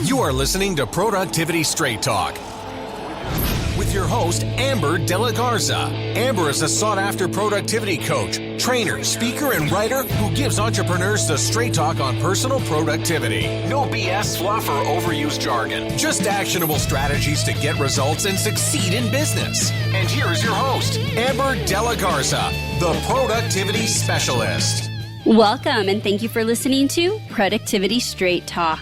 You are listening to Productivity Straight Talk with your host, Amber De La Garza. Amber is a sought-after productivity coach, trainer, speaker, and writer who gives entrepreneurs the straight talk on personal productivity. No BS, fluff, or overused jargon. Just actionable strategies to get results and succeed in business. And here is your host, Amber De La Garza, the Productivity Specialist. Welcome, and thank you for listening to Productivity Straight Talk.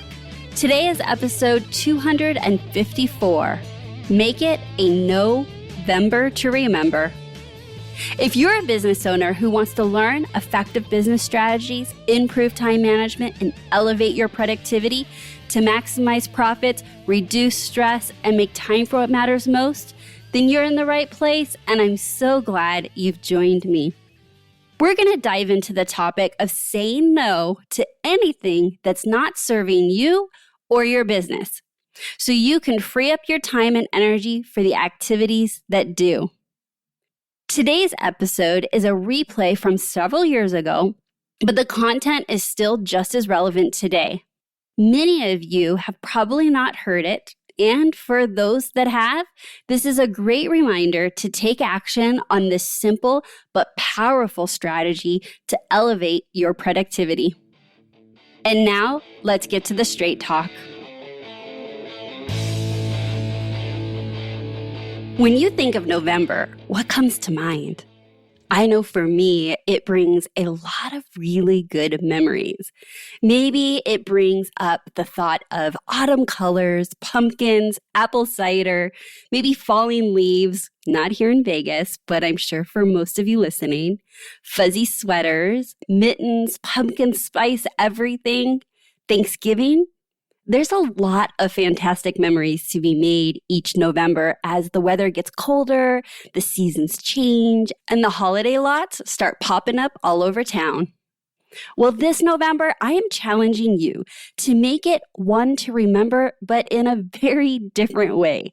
Today is episode 254. Make it a NO-vember to remember. If you're a business owner who wants to learn effective business strategies, improve time management, and elevate your productivity to maximize profits, reduce stress, and make time for what matters most, then you're in the right place, and I'm so glad you've joined me. We're going to dive into the topic of saying no to anything that's not serving you or your business, so you can free up your time and energy for the activities that do. Today's episode is a replay from several years ago, but the content is still just as relevant today. Many of you have probably not heard it, and for those that have, this is a great reminder to take action on this simple but powerful strategy to elevate your productivity. And now, let's get to the straight talk. When you think of November, what comes to mind? I know for me, it brings a lot of really good memories. Maybe it brings up the thought of autumn colors, pumpkins, apple cider, maybe falling leaves, not here in Vegas, but I'm sure for most of you listening, fuzzy sweaters, mittens, pumpkin spice, everything, Thanksgiving. There's a lot of fantastic memories to be made each November as the weather gets colder, the seasons change, and the holiday lots start popping up all over town. Well, this November, I am challenging you to make it one to remember, but in a very different way.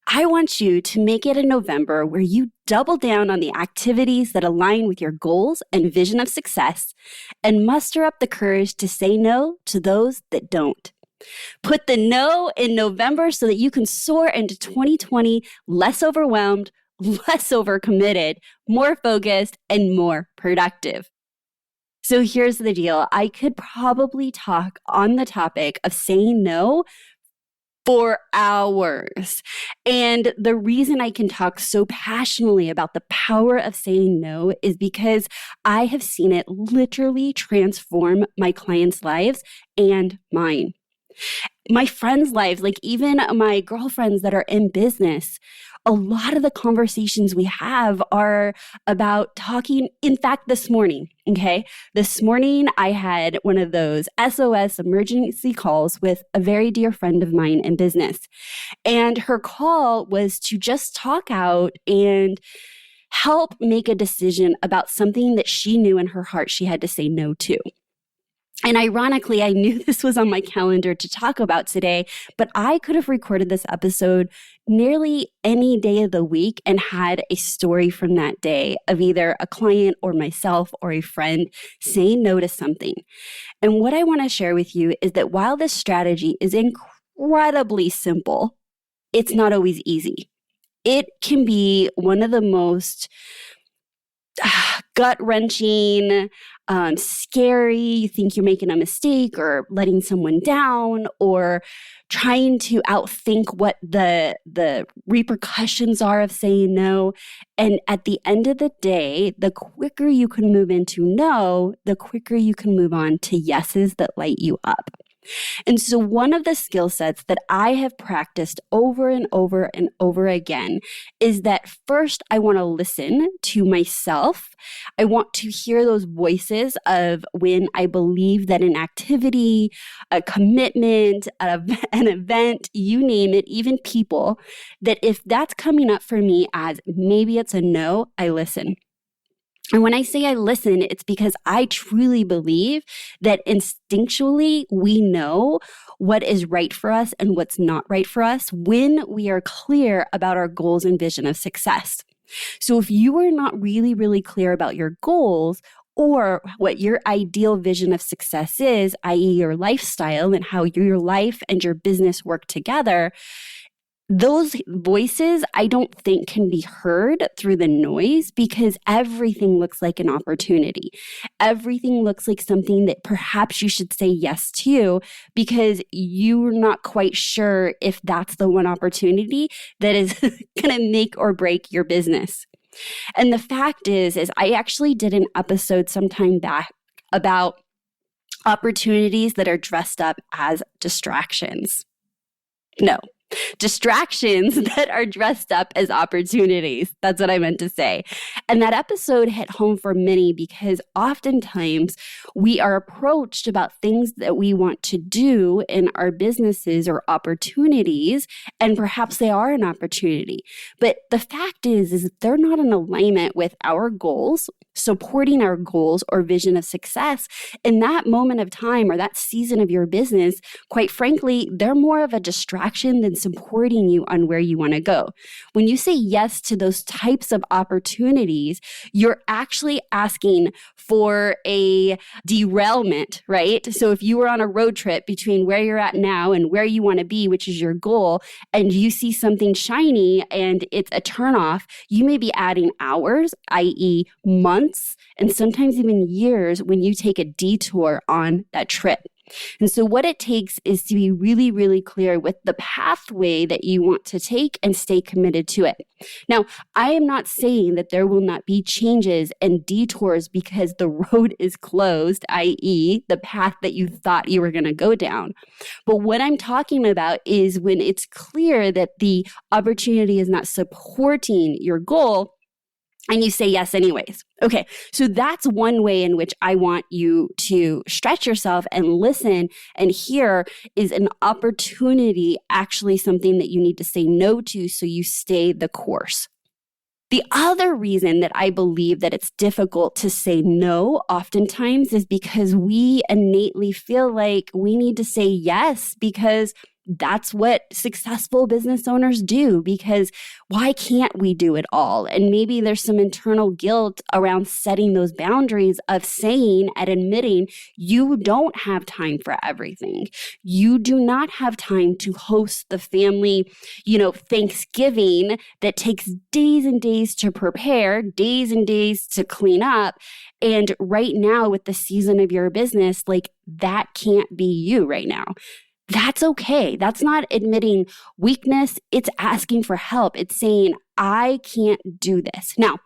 I want you to make it a November where you double down on the activities that align with your goals and vision of success, and muster up the courage to say no to those that don't. Put the no in November so that you can soar into 2020 less overwhelmed, less overcommitted, more focused, and more productive. So here's the deal. I could probably talk on the topic of saying no for hours. And the reason I can talk so passionately about the power of saying no is because I have seen it literally transform my clients' lives and mine. My friends' lives, like even my girlfriends that are in business, a lot of the conversations we have are about talking. In fact, this morning, I had one of those SOS emergency calls with a very dear friend of mine in business. And her call was to just talk out and help make a decision about something that she knew in her heart she had to say no to. And ironically, I knew this was on my calendar to talk about today, but I could have recorded this episode nearly any day of the week and had a story from that day of either a client or myself or a friend saying no to something. And what I want to share with you is that while this strategy is incredibly simple, it's not always easy. It can be one of the most gut-wrenching, scary, you think you're making a mistake or letting someone down or trying to outthink what the repercussions are of saying no. And at the end of the day, the quicker you can move into no, the quicker you can move on to yeses that light you up. And so one of the skill sets that I have practiced over and over and over again is that first I want to listen to myself. I want to hear those voices of when I believe that an activity, a commitment, an event, you name it, even people, that if that's coming up for me as maybe it's a no, I listen. And when I say I listen, it's because I truly believe that instinctually we know what is right for us and what's not right for us when we are clear about our goals and vision of success. So if you are not really, really clear about your goals or what your ideal vision of success is, i.e. your lifestyle and how your life and your business work together, those voices, I don't think can be heard through the noise because everything looks like an opportunity. Everything looks like something that perhaps you should say yes to because you're not quite sure if that's the one opportunity that is going to make or break your business. And the fact is I actually did an episode sometime back about opportunities that are dressed up as distractions. No. Distractions that are dressed up as opportunities. That's what I meant to say. And that episode hit home for many because oftentimes we are approached about things that we want to do in our businesses or opportunities, and perhaps they are an opportunity. But the fact is they're not in alignment with our goals, supporting our goals or vision of success. In that moment of time or that season of your business, quite frankly, they're more of a distraction than supporting you on where you want to go. When you say yes to those types of opportunities, you're actually asking for a derailment, right? So if you were on a road trip between where you're at now and where you want to be, which is your goal, and you see something shiny and it's a turnoff, you may be adding hours, i.e. months, and sometimes even years when you take a detour on that trip. And so what it takes is to be really, really clear with the pathway that you want to take and stay committed to it. Now, I am not saying that there will not be changes and detours because the road is closed, i.e. the path that you thought you were going to go down. But what I'm talking about is when it's clear that the opportunity is not supporting your goal, and you say yes anyways. Okay, so that's one way in which I want you to stretch yourself and listen and hear is an opportunity actually something that you need to say no to so you stay the course. The other reason that I believe that it's difficult to say no oftentimes is because we innately feel like we need to say yes because that's what successful business owners do, because why can't we do it all? And maybe there's some internal guilt around setting those boundaries of saying and admitting you don't have time for everything. You do not have time to host the family, Thanksgiving that takes days and days to prepare, days and days to clean up. And right now with the season of your business, like that can't be you right now. That's okay. That's not admitting weakness. It's asking for help. It's saying, I can't do this. Now,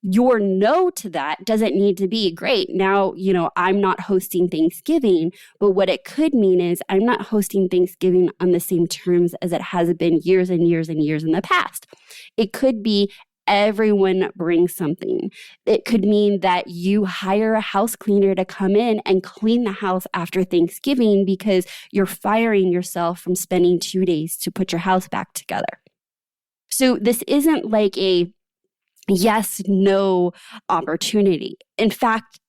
your no to that doesn't need to be great. Now, I'm not hosting Thanksgiving, but what it could mean is I'm not hosting Thanksgiving on the same terms as it has been years and years and years in the past. It could be everyone brings something. It could mean that you hire a house cleaner to come in and clean the house after Thanksgiving because you're firing yourself from spending 2 days to put your house back together. So this isn't like a yes, no opportunity. In fact,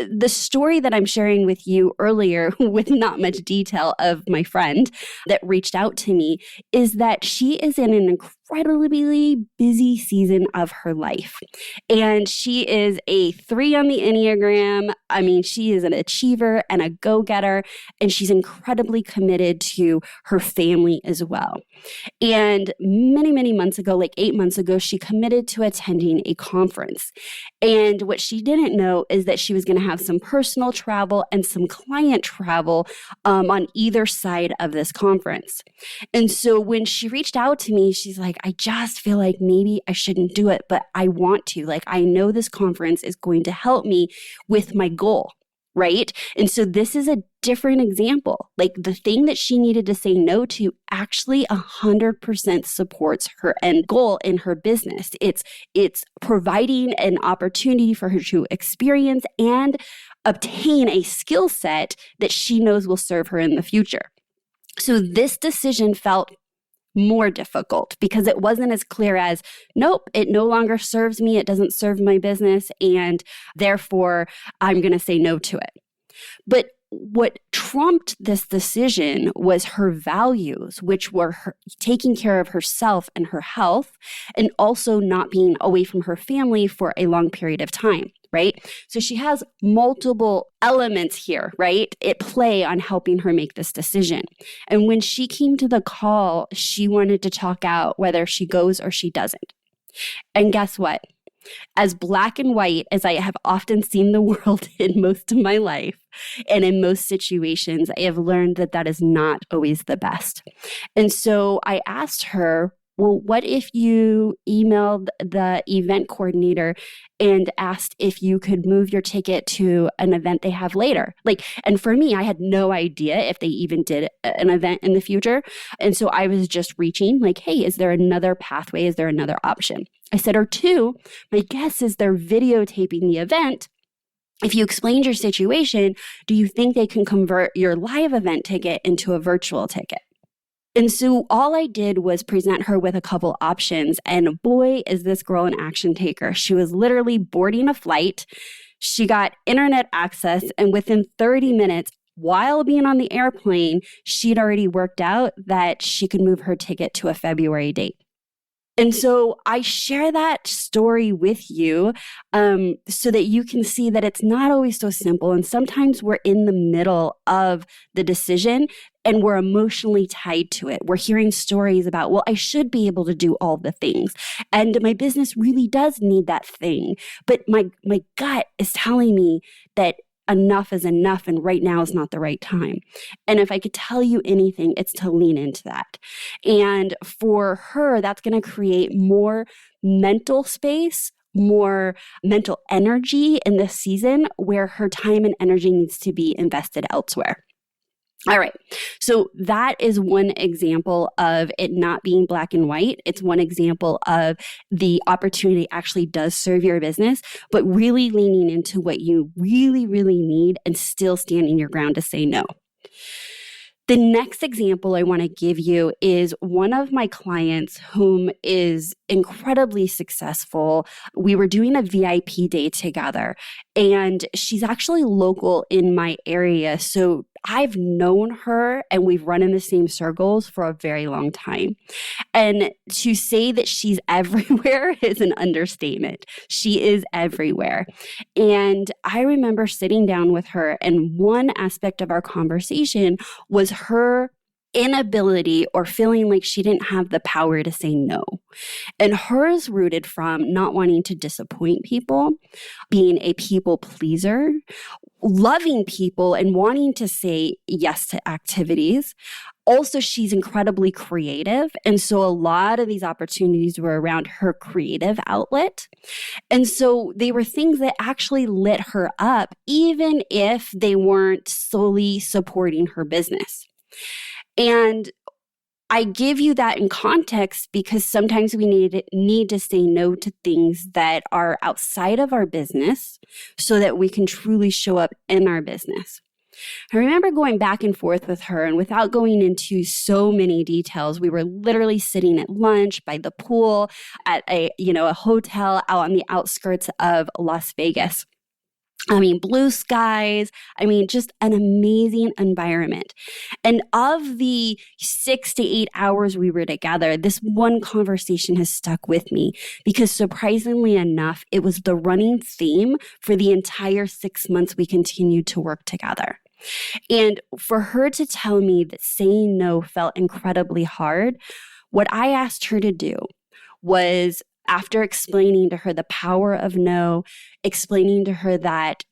the story that I'm sharing with you earlier with not much detail of my friend that reached out to me is that she is in an incredibly busy season of her life. And she is a 3 on the Enneagram. I mean, she is an achiever and a go-getter, and she's incredibly committed to her family as well. And many, many months ago, like 8 months ago, she committed to attending a conference. And what she didn't know is that she was going to have some personal travel and some client travel on either side of this conference. And so when she reached out to me, she's like, I just feel like maybe I shouldn't do it, but I want to. Like, I know this conference is going to help me with my goal. Right? And so this is a different example. Like the thing that she needed to say no to actually 100% supports her end goal in her business. It's providing an opportunity for her to experience and obtain a skill set that she knows will serve her in the future. So this decision felt more difficult because it wasn't as clear as, nope, it no longer serves me. It doesn't serve my business. And therefore, I'm going to say no to it. But what trumped this decision was her values, which were her taking care of herself and her health, and also not being away from her family for a long period of time, right? So she has multiple elements here, right, at play on helping her make this decision. And when she came to the call, she wanted to talk out whether she goes or she doesn't. And guess what? As black and white as I have often seen the world in most of my life and in most situations, I have learned that that is not always the best. And so I asked her, well, what if you emailed the event coordinator and asked if you could move your ticket to an event they have later? And for me, I had no idea if they even did an event in the future. And so I was just reaching hey, is there another pathway? Is there another option? I said, or two, my guess is they're videotaping the event. If you explained your situation, do you think they can convert your live event ticket into a virtual ticket? And so all I did was present her with a couple options. And boy, is this girl an action taker. She was literally boarding a flight. She got internet access. And within 30 minutes, while being on the airplane, she'd already worked out that she could move her ticket to a February date. And so I share that story with you so that you can see that it's not always so simple. And sometimes we're in the middle of the decision and we're emotionally tied to it. We're hearing stories about, well, I should be able to do all the things. And my business really does need that thing. But my gut is telling me that enough is enough and right now is not the right time. And if I could tell you anything, it's to lean into that. And for her, that's going to create more mental space, more mental energy in this season where her time and energy needs to be invested elsewhere. All right. So that is one example of it not being black and white. It's one example of the opportunity actually does serve your business, but really leaning into what you really, really need and still standing your ground to say no. The next example I want to give you is one of my clients whom is incredibly successful. We were doing a VIP day together, and she's actually local in my area. So I've known her and we've run in the same circles for a very long time. And to say that she's everywhere is an understatement. She is everywhere. And I remember sitting down with her, and one aspect of our conversation was her inability or feeling like she didn't have the power to say no. And hers rooted from not wanting to disappoint people, being a people pleaser, loving people and wanting to say yes to activities. Also, she's incredibly creative. And so a lot of these opportunities were around her creative outlet. And so they were things that actually lit her up, even if they weren't solely supporting her business. And I give you that in context because sometimes we need to say no to things that are outside of our business so that we can truly show up in our business. I remember going back and forth with her, and without going into so many details, we were literally sitting at lunch by the pool at a hotel out on the outskirts of Las Vegas. Blue skies. Just an amazing environment. And of the 6 to 8 hours we were together, this one conversation has stuck with me because surprisingly enough, it was the running theme for the entire 6 months we continued to work together. And for her to tell me that saying no felt incredibly hard, what I asked her to do was, after explaining to her the power of no, explaining to her that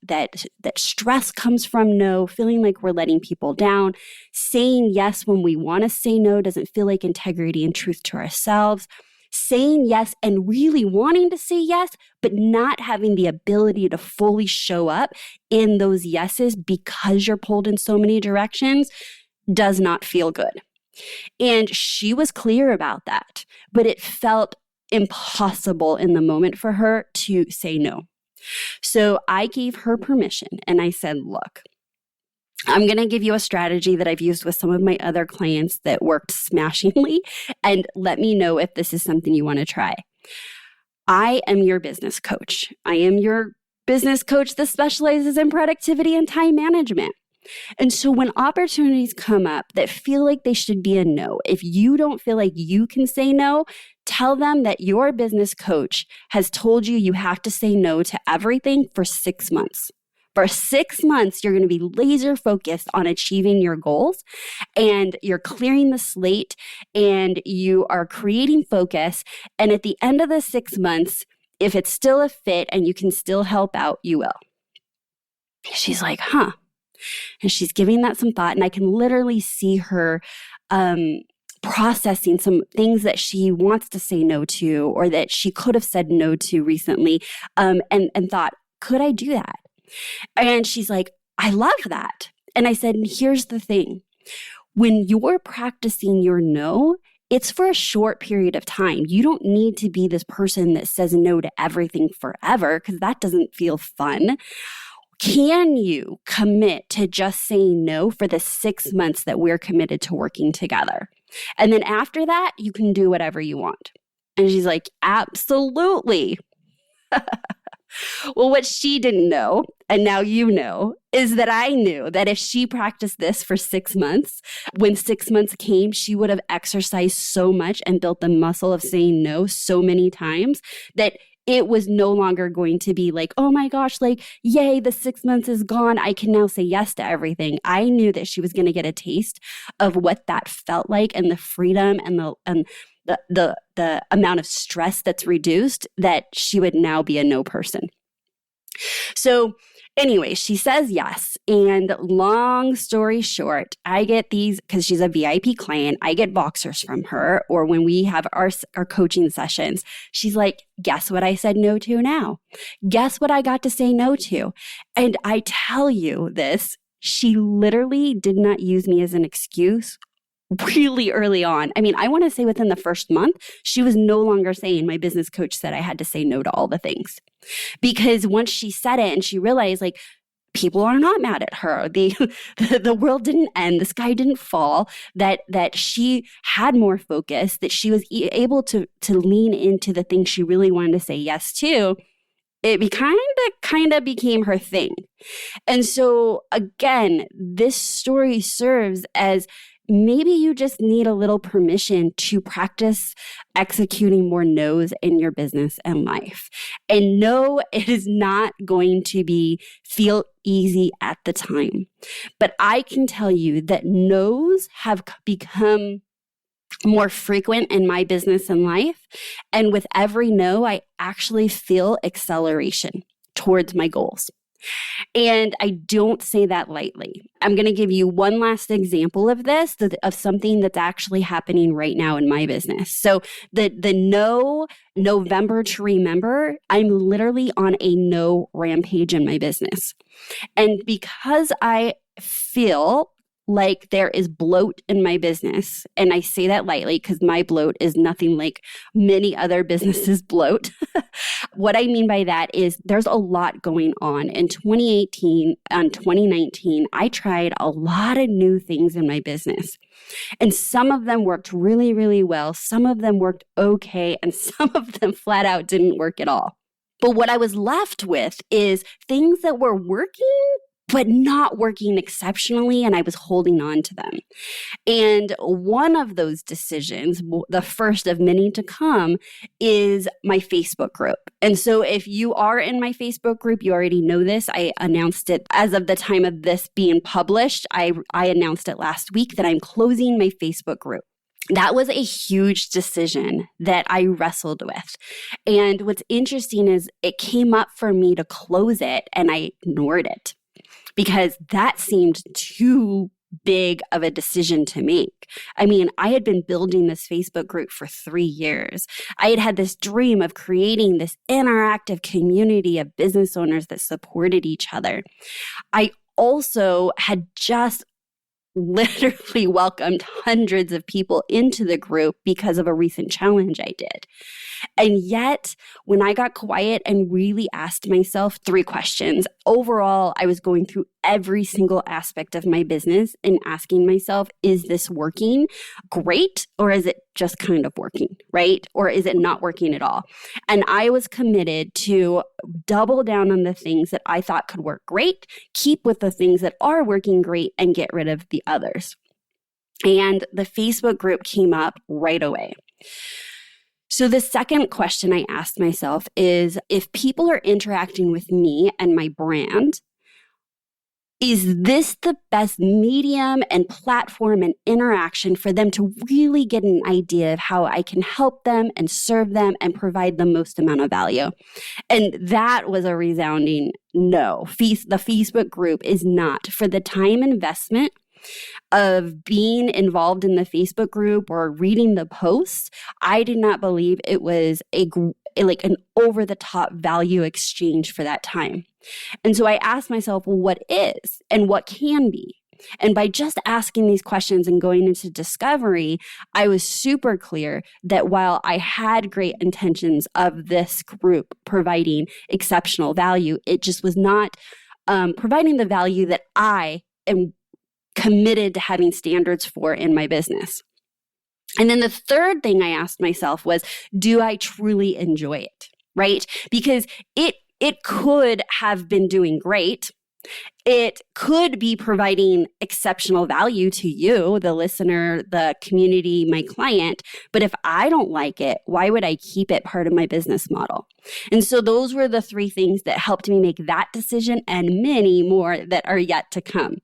stress comes from no, feeling like we're letting people down, saying yes when we want to say no doesn't feel like integrity and truth to ourselves, saying yes and really wanting to say yes, but not having the ability to fully show up in those yeses because you're pulled in so many directions does not feel good. And she was clear about that, but it felt impossible in the moment for her to say no. So I gave her permission and I said, look, I'm going to give you a strategy that I've used with some of my other clients that worked smashingly, and let me know if this is something you want to try. I am your business coach. I am your business coach that specializes in productivity and time management. And so when opportunities come up that feel like they should be a no, if you don't feel like you can say no, tell them that your business coach has told you you have to say no to everything for 6 months. For 6 months, you're going to be laser focused on achieving your goals, and you're clearing the slate, and you are creating focus. And at the end of the 6 months, if it's still a fit and you can still help out, you will. She's like, huh. And she's giving that some thought, and I can literally see her processing some things that she wants to say no to, or that she could have said no to recently, and thought, could I do that? And she's like, I love that. And I said, here's the thing. When you're practicing your no, it's for a short period of time. You don't need to be this person that says no to everything forever, because that doesn't feel fun. Can you commit to just saying no for the 6 months that we're committed to working together? And then after that, you can do whatever you want. And she's like, absolutely. Well, what she didn't know, and now you know, is that I knew that if she practiced this for 6 months, when 6 months came, she would have exercised so much and built the muscle of saying no so many times that it was no longer going to be like, oh my gosh, like, yay, the 6 months is gone. I can now say yes to everything. I knew that she was going to get a taste of what that felt like, and the freedom and the amount of stress that's reduced, that she would now be a no person. So anyway, she says yes. And long story short, I get these, because she's a VIP client, I get boxers from her, or when we have our coaching sessions, she's like, guess what I said no to now? Guess what I got to say no to? And I tell you this, she literally did not use me as an excuse really early on. I mean, I want to say within the first month, she was no longer saying, my business coach said I had to say no to all the things. Because once she said it and she realized, like, people are not mad at her. The world didn't end. The sky didn't fall. That she had more focus, that she was able to lean into the things she really wanted to say yes to. It kind of became her thing. And so again, this story serves as, maybe you just need a little permission to practice executing more no's in your business and life. And no, it is not going to feel easy at the time. But I can tell you that no's have become more frequent in my business and life. And with every no, I actually feel acceleration towards my goals. And I don't say that lightly. I'm going to give you one last example of this, of something that's actually happening right now in my business. So the NO-vember to remember, I'm literally on a no rampage in my business. And because I feel like there is bloat in my business, and I say that lightly because my bloat is nothing like many other businesses' bloat. What I mean by that is there's a lot going on. In 2018 and 2019, I tried a lot of new things in my business. And some of them worked really, really well. Some of them worked okay. And some of them flat out didn't work at all. But what I was left with is things that were working, but not working exceptionally, and I was holding on to them. And one of those decisions, the first of many to come, is my Facebook group. And so if you are in my Facebook group, you already know this. I announced it as of the time of this being published. I announced it last week that I'm closing my Facebook group. That was a huge decision that I wrestled with. And what's interesting is it came up for me to close it, and I ignored it, because that seemed too big of a decision to make. I mean, I had been building this Facebook group for 3 years. I had had this dream of creating this interactive community of business owners that supported each other. I also had just literally welcomed hundreds of people into the group because of a recent challenge I did. And yet, when I got quiet and really asked myself 3 questions, overall, I was going through every single aspect of my business and asking myself, is this working great? Or is it just kind of working, right? Or is it not working at all? And I was committed to double down on the things that I thought could work great, keep with the things that are working great, and get rid of the others. And the Facebook group came up right away. So the second question I asked myself is, if people are interacting with me and my brand, is this the best medium and platform and interaction for them to really get an idea of how I can help them and serve them and provide the most amount of value? And that was a resounding no. The Facebook group is not. For the time investment of being involved in the Facebook group or reading the posts, I did not believe it was like an over-the-top value exchange for that time. And so I asked myself, well, what is and what can be? And by just asking these questions and going into discovery, I was super clear that while I had great intentions of this group providing exceptional value, it just was not providing the value that I am committed to having standards for in my business. And then the third thing I asked myself was, do I truly enjoy it, right? Because it could have been doing great. It could be providing exceptional value to you, the listener, the community, my client. But if I don't like it, why would I keep it part of my business model? And so those were the three things that helped me make that decision and many more that are yet to come.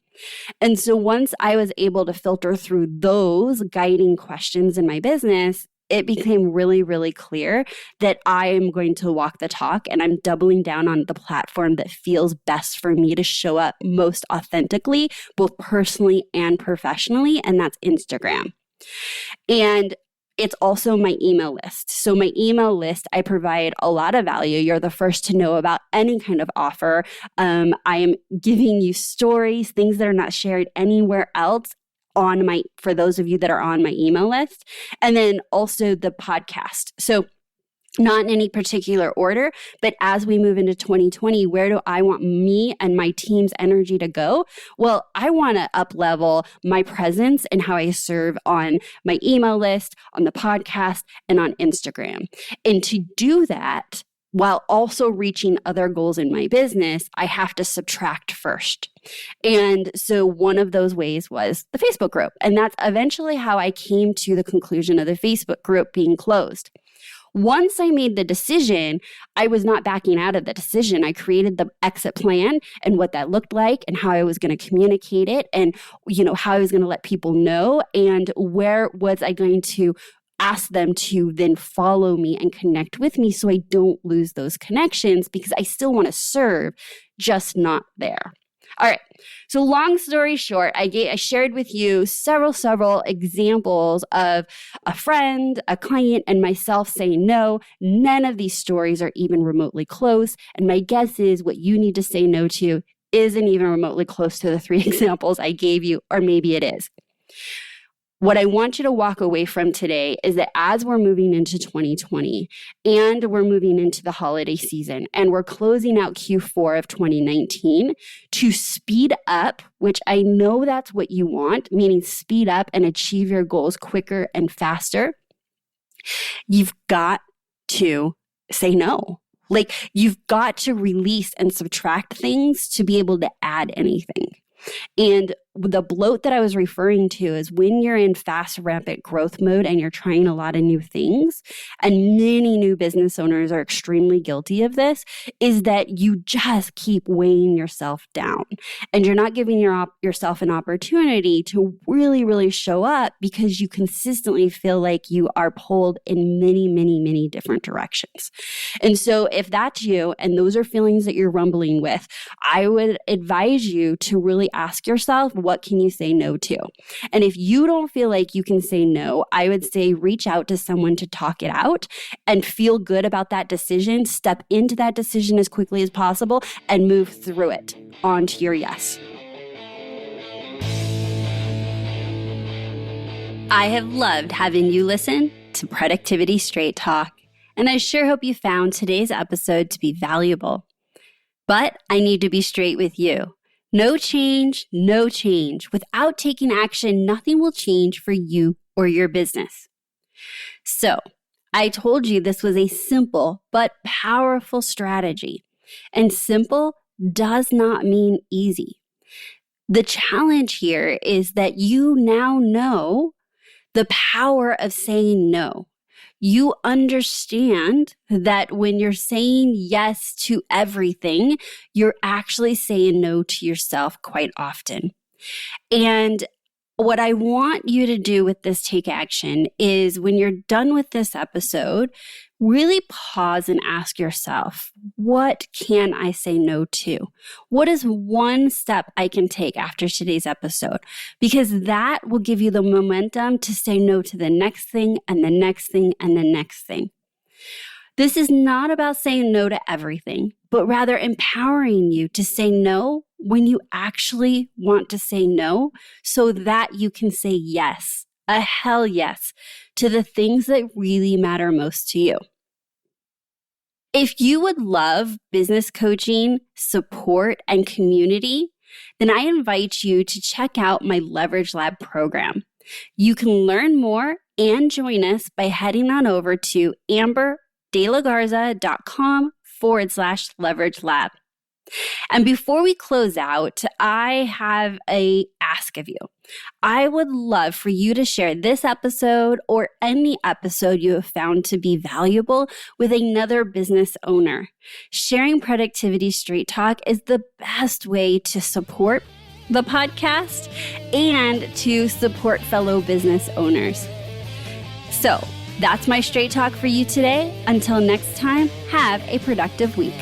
And so once I was able to filter through those guiding questions in my business, it became really, really clear that I am going to walk the talk and I'm doubling down on the platform that feels best for me to show up most authentically, both personally and professionally, and that's Instagram. And it's also my email list. So my email list, I provide a lot of value. You're the first to know about any kind of offer. I am giving you stories, things that are not shared anywhere else for those of you that are on my email list. And then also the podcast. So not in any particular order, but as we move into 2020, where do I want me and my team's energy to go? Well, I want to up-level my presence and how I serve on my email list, on the podcast, and on Instagram. And to do that, while also reaching other goals in my business, I have to subtract first. And so one of those ways was the Facebook group. And that's eventually how I came to the conclusion of the Facebook group being closed. Once I made the decision, I was not backing out of the decision. I created the exit plan and what that looked like and how I was going to communicate it and, how I was going to let people know and where was I going to ask them to then follow me and connect with me so I don't lose those connections because I still want to serve, just not there. All right. So long story short, I shared with you several examples of a friend, a client, and myself saying no. None of these stories are even remotely close. And my guess is what you need to say no to isn't even remotely close to the 3 examples I gave you, or maybe it is. What I want you to walk away from today is that as we're moving into 2020 and we're moving into the holiday season and we're closing out Q4 of 2019, to speed up, which I know that's what you want, meaning speed up and achieve your goals quicker and faster, you've got to say no. Like you've got to release and subtract things to be able to add anything. And the bloat that I was referring to is when you're in fast, rapid growth mode and you're trying a lot of new things, and many new business owners are extremely guilty of this, is that you just keep weighing yourself down and you're not giving yourself an opportunity to really, really show up because you consistently feel like you are pulled in many different directions. And so if that's you and those are feelings that you're rumbling with, I would advise you to really ask yourself, what can you say no to? And if you don't feel like you can say no, I would say reach out to someone to talk it out and feel good about that decision. Step into that decision as quickly as possible and move through it onto your yes. I have loved having you listen to Productivity Straight Talk, and I sure hope you found today's episode to be valuable. But I need to be straight with you. No change, no change. Without taking action, nothing will change for you or your business. So, I told you this was a simple but powerful strategy. And simple does not mean easy. The challenge here is that you now know the power of saying no. You understand that when you're saying yes to everything, you're actually saying no to yourself quite often. And what I want you to do with this take action is when you're done with this episode, really pause and ask yourself, what can I say no to? What is one step I can take after today's episode? Because that will give you the momentum to say no to the next thing and the next thing and the next thing. This is not about saying no to everything, but rather empowering you to say no when you actually want to say no so that you can say yes, a hell yes, to the things that really matter most to you. If you would love business coaching, support, and community, then I invite you to check out my Leverage Lab program. You can learn more and join us by heading on over to amberDelagarza.com/Leverage Lab. And before we close out, I have an ask of you. I would love for you to share this episode or any episode you have found to be valuable with another business owner. Sharing Productivity Straight Talk is the best way to support the podcast and to support fellow business owners. So that's my straight talk for you today. Until next time, have a productive week.